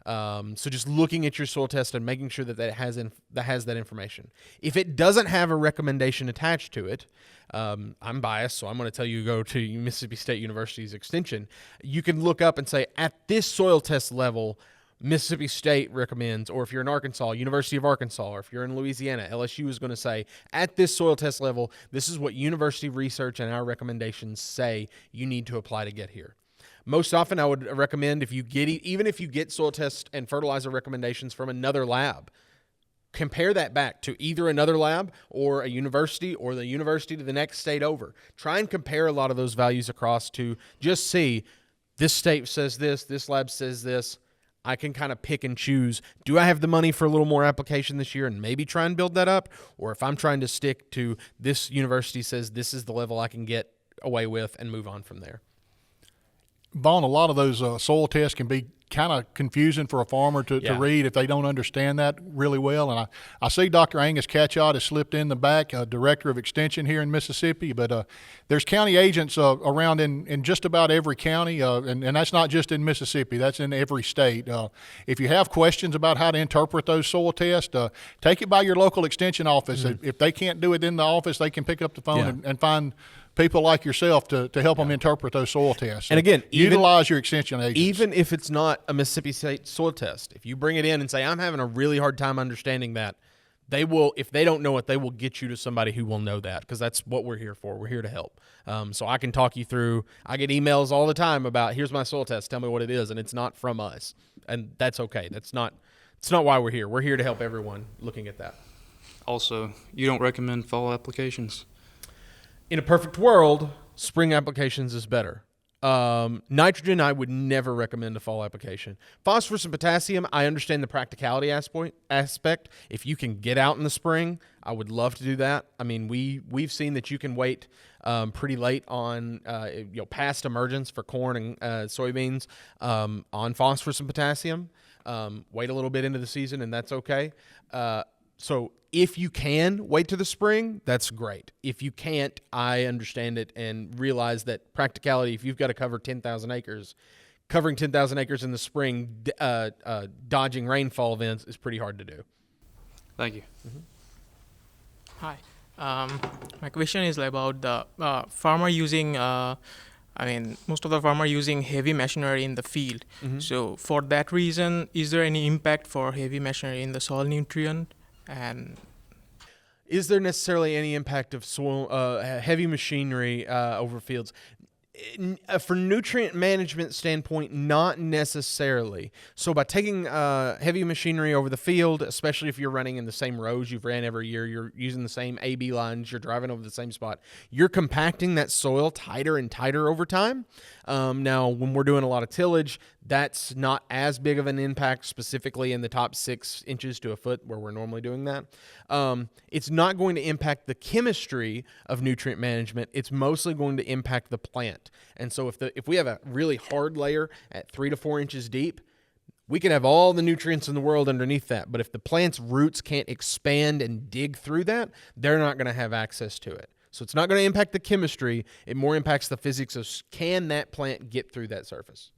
So just looking at your soil test and making sure that has that information. If it doesn't have a recommendation attached to it, I'm biased, so I'm going to tell you go to Mississippi State University's extension. You can look up and say, at this soil test level, Mississippi State recommends, or if you're in Arkansas, University of Arkansas, or if you're in Louisiana, LSU is going to say, at this soil test level, this is what university research and our recommendations say you need to apply to get here. Most often I would recommend even if you get soil test and fertilizer recommendations from another lab, compare that back to either another lab or a university or the university to the next state over. Try and compare a lot of those values across to just see, this state says this lab says this. I can kind of pick and choose. Do I have the money for a little more application this year and maybe try and build that up? Or if I'm trying to stick to this university says this is the level I can get away with and move on from there. Vaughn, a lot of those soil tests can be kind of confusing for a farmer to read if they don't understand that really well. And I see Dr. Angus Catchott has slipped in the back, Director of Extension here in Mississippi, but there's county agents around in just about every county, and that's not just in Mississippi, that's in every state. If you have questions about how to interpret those soil tests, take it by your local extension office. Mm-hmm. If they can't do it in the office, they can pick up the phone and find people like yourself to help them interpret those soil tests. And again, utilize your extension agents. Even if it's not a Mississippi State soil test, if you bring it in and say, I'm having a really hard time understanding that, they will, if they don't know it, they will get you to somebody who will know that, because that's what we're here for. We're here to help. So I can talk you through. I get emails all the time about, here's my soil test, tell me what it is, and it's not from us. And that's okay. It's not why we're here. We're here to help everyone looking at that. Also, you don't recommend fall applications? In a perfect world, spring applications is better. Nitrogen, I would never recommend a fall application. Phosphorus and potassium, I understand the practicality aspect. If you can get out in the spring, I would love to do that. I mean, we've seen that you can wait pretty late on past emergence for corn and soybeans on phosphorus and potassium. Wait a little bit into the season, and that's okay. So if you can wait to the spring, that's great. If you can't, I understand it and realize that practicality, if you've got to cover 10,000 acres, covering 10,000 acres in the spring, dodging rainfall events is pretty hard to do. Thank you. Mm-hmm. Hi. My question is about the farmer using I mean, most of the farmers are using heavy machinery in the field. So for that reason, is there any impact for heavy machinery in the soil nutrient? And is there necessarily any impact of soil, heavy machinery over fields? For nutrient management standpoint, not necessarily. So by taking heavy machinery over the field, especially if you're running in the same rows you've ran every year, you're using the same A-B lines, you're driving over the same spot, you're compacting that soil tighter and tighter over time. Now, when we're doing a lot of tillage, that's not as big of an impact specifically in the top 6 inches to a foot where we're normally doing that. It's not going to impact the chemistry of nutrient management. It's mostly going to impact the plant. And so if we have a really hard layer at 3 to 4 inches deep, we can have all the nutrients in the world underneath that. But if the plant's roots can't expand and dig through that, they're not going to have access to it. So it's not going to impact the chemistry. It more impacts the physics of can that plant get through that surface.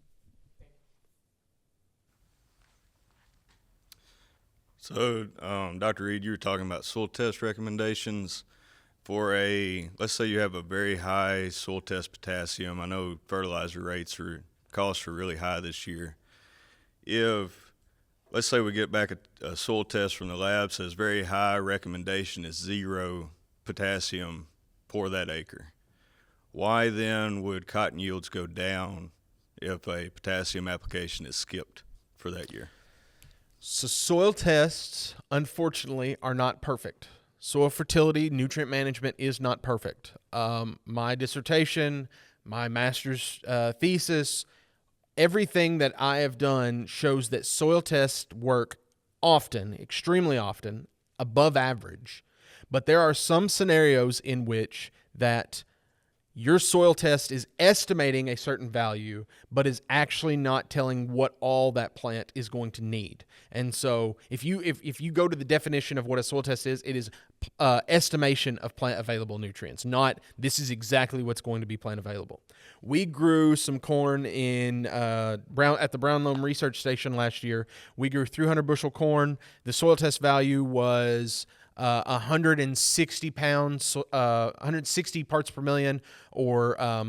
So, Dr. Reed, you were talking about soil test recommendations for let's say you have a very high soil test potassium. I know fertilizer costs are really high this year. If, let's say we get back a soil test from the lab says very high, recommendation is 0 potassium for that acre. Why then would cotton yields go down if a potassium application is skipped for that year? So soil tests, unfortunately, are not perfect. Soil fertility, nutrient management is not perfect. My dissertation, my master's thesis, everything that I have done shows that soil tests work often, extremely often, above average. But there are some scenarios in which that your soil test is estimating a certain value, but is actually not telling what all that plant is going to need. And so if you go to the definition of what a soil test is, it is estimation of plant available nutrients, not this is exactly what's going to be plant available. We grew some corn at the Brown Loam Research Station last year. We grew 300 bushel corn. The soil test value was 160 pounds, 160 parts per million, or let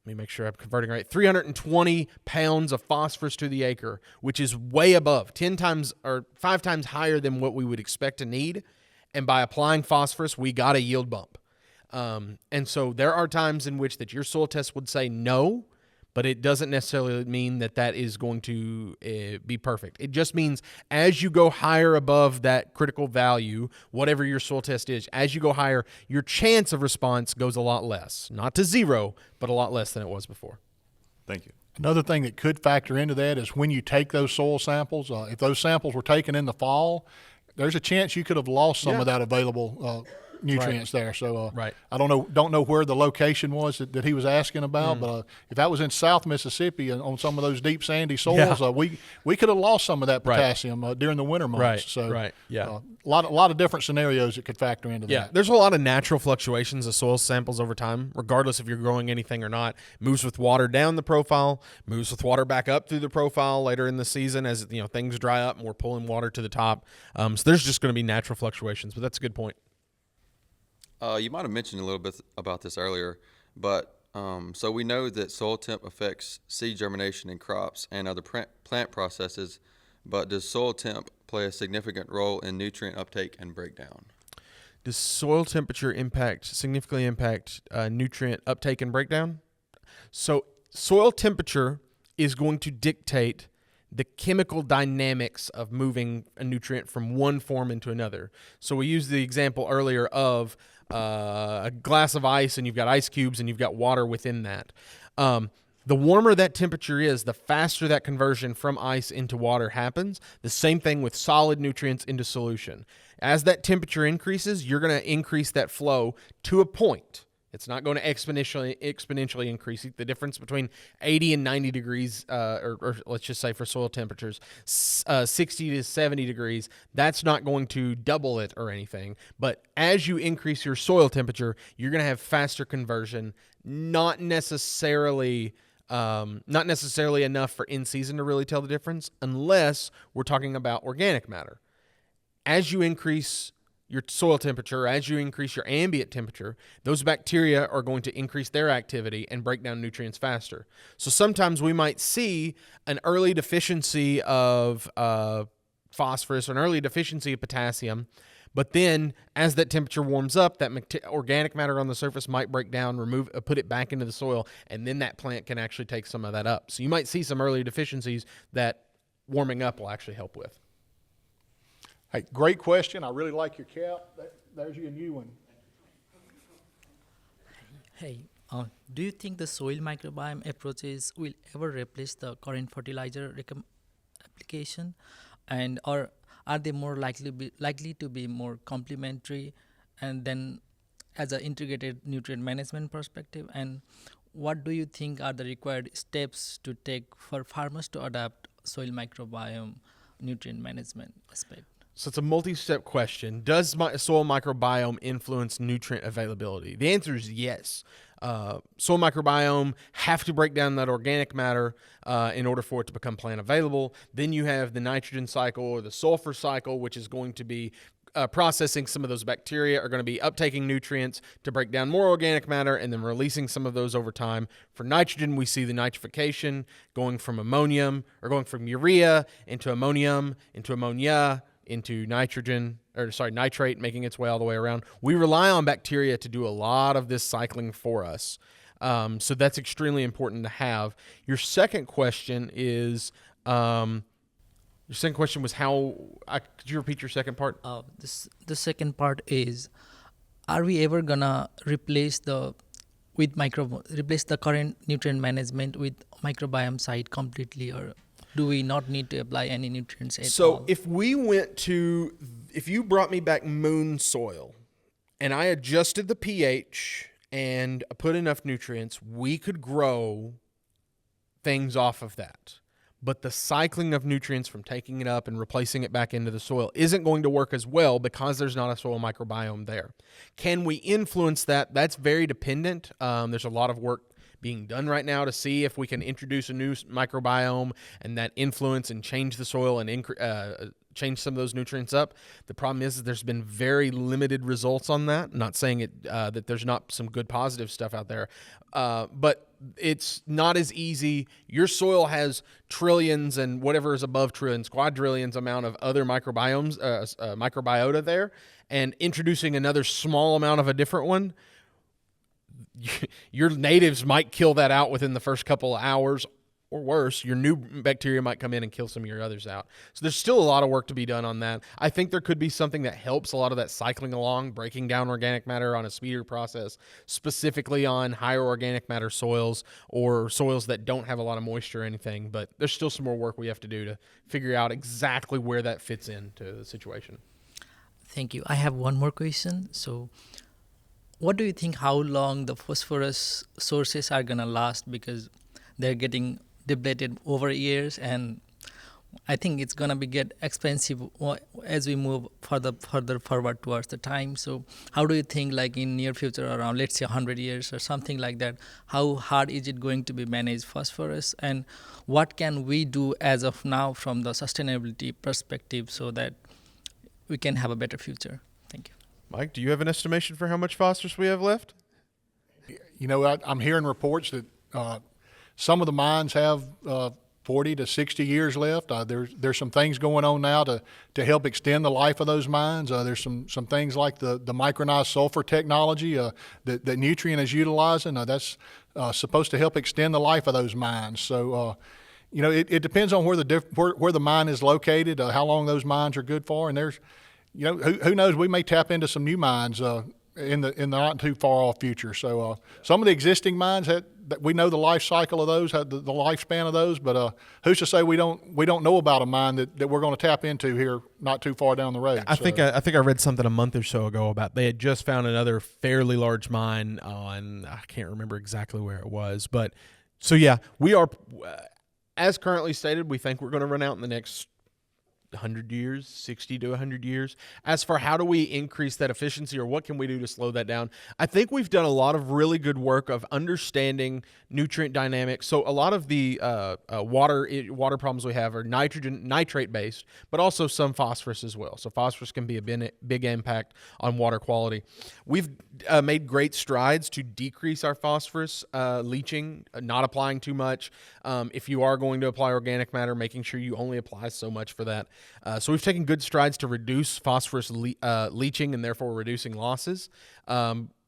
me make sure I'm converting right, 320 pounds of phosphorus to the acre, which is way above 10 times or 5 times higher than what we would expect to need. And by applying phosphorus, we got a yield bump. And so there are times in which that your soil test would say no, but it doesn't necessarily mean that that is going to be perfect. It just means as you go higher above that critical value, whatever your soil test is, as you go higher, your chance of response goes a lot less. Not to 0, but a lot less than it was before. Thank you. Another thing that could factor into that is when you take those soil samples, if those samples were taken in the fall, there's a chance you could have lost some of that available nutrients there. So I don't know where the location was that he was asking about, but if that was in South Mississippi and on some of those deep sandy soils, we could have lost some of that potassium during the winter months. A lot of different scenarios that could factor into that. There's a lot of natural fluctuations of soil samples over time, regardless if you're growing anything or not. Moves with water down the profile, moves with water back up through the profile later in the season as things dry up and we're pulling water to the top. So there's just going to be natural fluctuations, but that's a good point. You might have mentioned a little bit about this earlier, but so we know that soil temp affects seed germination in crops and other plant processes, but does soil temp play a significant role in nutrient uptake and breakdown? Does soil temperature significantly impact nutrient uptake and breakdown? So soil temperature is going to dictate the chemical dynamics of moving a nutrient from one form into another. So we used the example earlier of a glass of ice and you've got ice cubes and you've got water within that. The warmer that temperature is, the faster that conversion from ice into water happens. The same thing with solid nutrients into solution. As that temperature increases, you're going to increase that flow to a point. It's not going to exponentially increase. The difference between 80 and 90 degrees, or let's just say for soil temperatures, 60 to 70 degrees, that's not going to double it or anything. But as you increase your soil temperature, you're going to have faster conversion, not necessarily enough for in season to really tell the difference, unless we're talking about organic matter. As you increase your soil temperature, as you increase your ambient temperature, those bacteria are going to increase their activity and break down nutrients faster. So sometimes we might see an early deficiency of phosphorus or an early deficiency of potassium, but then as that temperature warms up, that organic matter on the surface might break down, put it back into the soil, and then that plant can actually take some of that up. So you might see some early deficiencies that warming up will actually help with. Hey, great question. I really like your cap. There's your new one. Hey, do you think the soil microbiome approaches will ever replace the current fertilizer application, and or are they more likely to be more complementary, and then as an integrated nutrient management perspective? And what do you think are the required steps to take for farmers to adapt soil microbiome nutrient management aspect? So it's a multi-step question. Does soil microbiome influence nutrient availability? The answer is yes. Soil microbiome have to break down that organic matter in order for it to become plant available. Then you have the nitrogen cycle or the sulfur cycle, which is going to be processing some of those bacteria, are going to be uptaking nutrients to break down more organic matter and then releasing some of those over time. For nitrogen, we see the nitrification going from urea into ammonium, into ammonia, into nitrate, making its way all the way around. We rely on bacteria to do a lot of this cycling for us. So that's extremely important to have. Your second question is, was how, could you repeat your second part? The second part is, are we ever gonna replace the current nutrient management with microbiome side completely, or do we not need to apply any nutrients at all? So if you brought me back moon soil and I adjusted the pH and put enough nutrients, we could grow things off of that. But the cycling of nutrients from taking it up and replacing it back into the soil isn't going to work as well because there's not a soil microbiome there. Can we influence that? That's very dependent. There's a lot of work being done right now to see if we can introduce a new microbiome and that influence and change the soil and change some of those nutrients up. The problem is that there's been very limited results on that. I'm not saying that there's not some good positive stuff out there, but it's not as easy. Your soil has trillions and whatever is above trillions, quadrillions amount of other microbiomes, microbiota there, and introducing another small amount of a different one, your natives might kill that out within the first couple of hours, or worse, your new bacteria might come in and kill some of your others out. So there's still a lot of work to be done on that. I think there could be something that helps a lot of that cycling along, breaking down organic matter on a speeder process, specifically on higher organic matter soils or soils that don't have a lot of moisture or anything. But there's still some more work we have to do to figure out exactly where that fits into the situation. Thank you. I have one more question. So what do you think, how long the phosphorus sources are going to last? Because they're getting depleted over years, and I think it's going to get expensive as we move further forward towards the time. So how do you think, like in near future, around let's say 100 years or something like that, how hard is it going to be managed phosphorus, and what can we do as of now from the sustainability perspective so that we can have a better future? Thank you. Mike, do you have an estimation for how much phosphorus we have left? You know, I'm hearing reports that some of the mines have 40 to 60 years left. There's some things going on now to help extend the life of those mines. There's some things like the micronized sulfur technology that Nutrien is utilizing. That's supposed to help extend the life of those mines. So, you know, it depends on where the mine is located, how long those mines are good for, and there's, you know, who knows? We may tap into some new mines in the not too far off future. So some of the existing mines that we know the life cycle of those, the lifespan of those, but who's to say we don't know about a mine that we're going to tap into here not too far down the road? I think I read something a month or so ago about they had just found another fairly large mine on, I can't remember exactly where it was, but so yeah, we are, as currently stated, we think we're going to run out in the next 100 years, 60 to 100 years. As for how do we increase that efficiency or what can we do to slow that down, I think we've done a lot of really good work of understanding nutrient dynamics. So a lot of the water problems we have are nitrate based, but also some phosphorus as well. So phosphorus can be a big impact on water quality. We've made great strides to decrease our phosphorus leaching, not applying too much. If you are going to apply organic matter, making sure you only apply so much for that. So we've taken good strides to reduce phosphorus leaching and therefore reducing losses.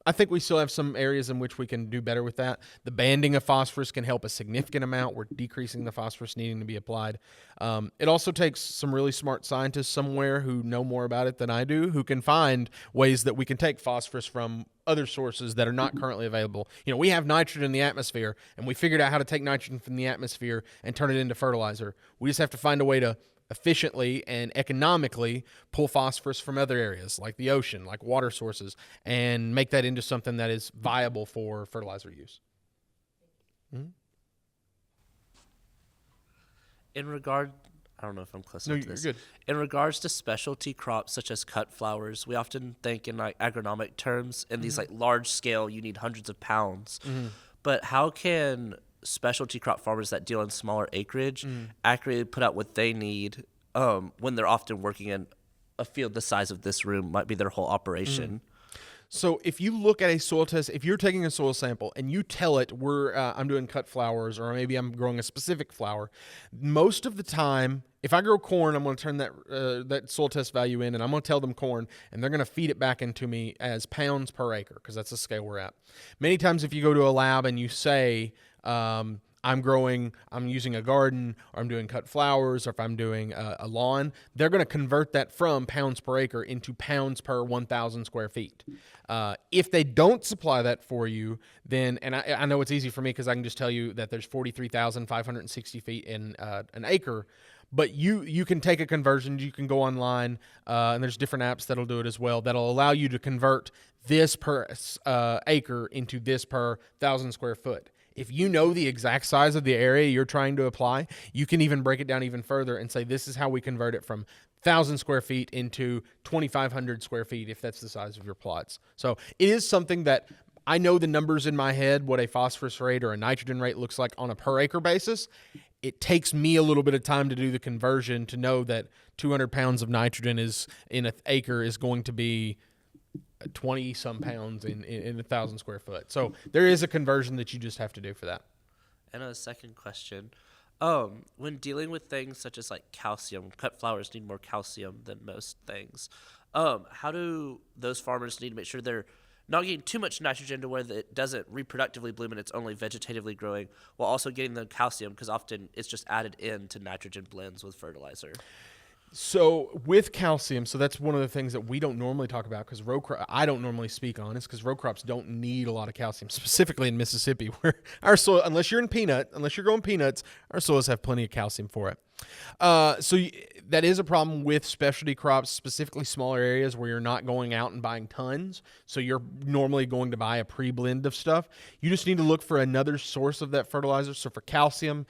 I think we still have some areas in which we can do better with that. The banding of phosphorus can help a significant amount. We're decreasing the phosphorus needing to be applied. It also takes some really smart scientists somewhere who know more about it than I do, who can find ways that we can take phosphorus from other sources that are not currently available. We have nitrogen in the atmosphere, and we figured out how to take nitrogen from the atmosphere and turn it into fertilizer. We just have to find a way to efficiently and economically pull phosphorus from other areas like the ocean, like water sources, and make that into something that is viable for fertilizer use. Mm-hmm. I don't know if I'm close enough to this. You're good. In regards to specialty crops such as cut flowers, we often think in like agronomic terms, in these like large scale, you need hundreds of pounds. Mm-hmm. But how can specialty crop farmers that deal in smaller acreage accurately put out what they need when they're often working in a field the size of this room, might be their whole operation? So if you look at a soil test, if you're taking a soil sample and you tell it I'm doing cut flowers, or maybe I'm growing a specific flower, most of the time, if I grow corn, I'm going to turn that soil test value in, and I'm going to tell them corn, and they're going to feed it back into me as pounds per acre, because that's the scale we're at. Many times if you go to a lab and you say, I'm using a garden, or I'm doing cut flowers, or if I'm doing a lawn, they're going to convert that from pounds per acre into pounds per 1,000 square feet. If they don't supply that for you, then, and I know it's easy for me because I can just tell you that there's 43,560 feet in an acre, but you can take a conversion. You can go online, and there's different apps that'll do it as well, that'll allow you to convert this per acre into this per 1,000 square foot. If you know the exact size of the area you're trying to apply, you can even break it down even further and say, this is how we convert it from 1,000 square feet into 2,500 square feet, if that's the size of your plots. So it is something that I know the numbers in my head, what a phosphorus rate or a nitrogen rate looks like on a per acre basis. It takes me a little bit of time to do the conversion to know that 200 pounds of nitrogen is in an acre is going to be 20 some pounds in 1,000 square foot. So there is a conversion that you just have to do for that. And a second question. When dealing with things such as like calcium, cut flowers need more calcium than most things. How do those farmers need to make sure they're not getting too much nitrogen to where it doesn't reproductively bloom and it's only vegetatively growing, while also getting the calcium, because often it's just added in to nitrogen blends with fertilizer? So with calcium, so that's one of the things that we don't normally talk about, because I don't normally speak on, is because row crops don't need a lot of calcium, specifically in Mississippi, where our soil, unless you're growing peanuts, our soils have plenty of calcium for it. That is a problem with specialty crops, specifically smaller areas where you're not going out and buying tons. So you're normally going to buy a pre-blend of stuff. You just need to look for another source of that fertilizer. So for calcium,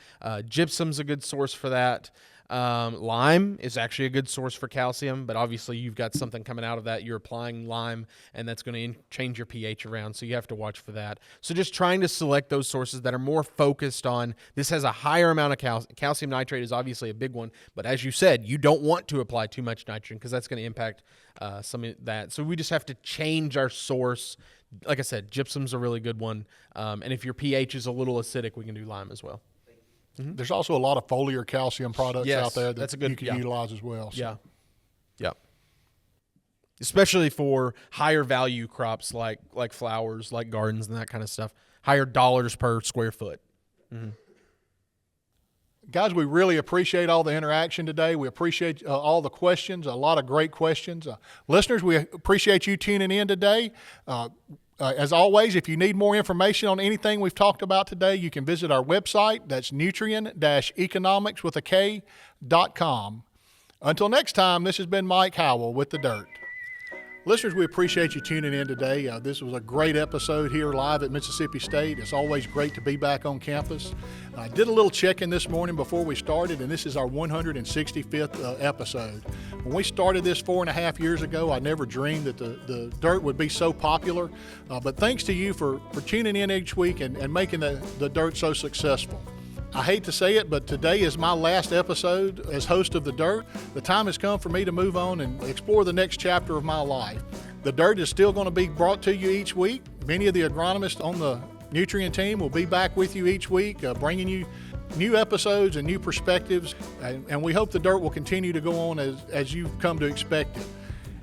gypsum's a good source for that. Lime is actually a good source for calcium, but obviously you've got something coming out of that. You're applying lime, and that's going to change your pH around, so you have to watch for that. So just trying to select those sources that are more focused on, this has a higher amount of calcium. Calcium nitrate is obviously a big one, but as you said, you don't want to apply too much nitrogen because that's going to impact some of that. So we just have to change our source. Like I said, gypsum's a really good one, and if your pH is a little acidic, we can do lime as well. Mm-hmm. There's also a lot of foliar calcium products out there that you can utilize as well. So. Yeah. Especially for higher value crops like flowers, like gardens and that kind of stuff. Higher dollars per square foot. Mm-hmm. Guys, we really appreciate all the interaction today. We appreciate all the questions, a lot of great questions. Listeners, we appreciate you tuning in today. As always, if you need more information on anything we've talked about today, you can visit our website. That's Nutrien-eKonomics.com. Until next time, this has been Mike Howell with The Dirt. Listeners, we appreciate you tuning in today. This was a great episode here live at Mississippi State. It's always great to be back on campus. I did a little check-in this morning before we started, and this is our 165th episode. When we started this 4.5 years ago, I never dreamed that the dirt would be so popular. But thanks to you for tuning in each week and making the dirt so successful. I hate to say it, but today is my last episode as host of The Dirt. The time has come for me to move on and explore the next chapter of my life. The Dirt is still going to be brought to you each week. Many of the agronomists on the Nutrien team will be back with you each week, bringing you new episodes and new perspectives, and we hope The Dirt will continue to go on as you've come to expect it.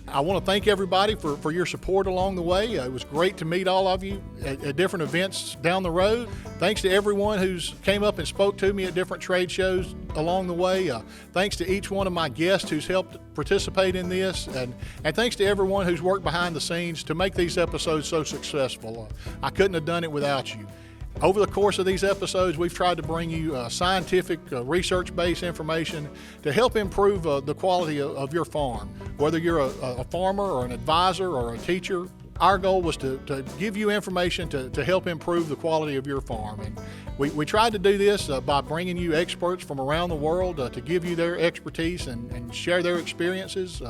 I want to thank everybody for your support along the way. It was great to meet all of you at different events down the road. Thanks to everyone who's came up and spoke to me at different trade shows along the way. Thanks to each one of my guests who's helped participate in this. And thanks to everyone who's worked behind the scenes to make these episodes so successful. I couldn't have done it without you. Over the course of these episodes, we've tried to bring you scientific, research-based information to help improve the quality of your farm. Whether you're a farmer or an advisor or a teacher, our goal was to give you information to help improve the quality of your farm. And we tried to do this by bringing you experts from around the world to give you their expertise and share their experiences.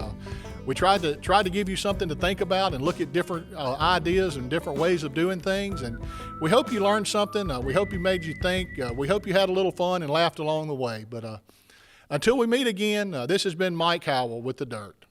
We tried to give you something to think about and look at different ideas and different ways of doing things. And we hope you learned something. We hope you made you think. We hope you had a little fun and laughed along the way. But until we meet again, this has been Mike Howell with The Dirt.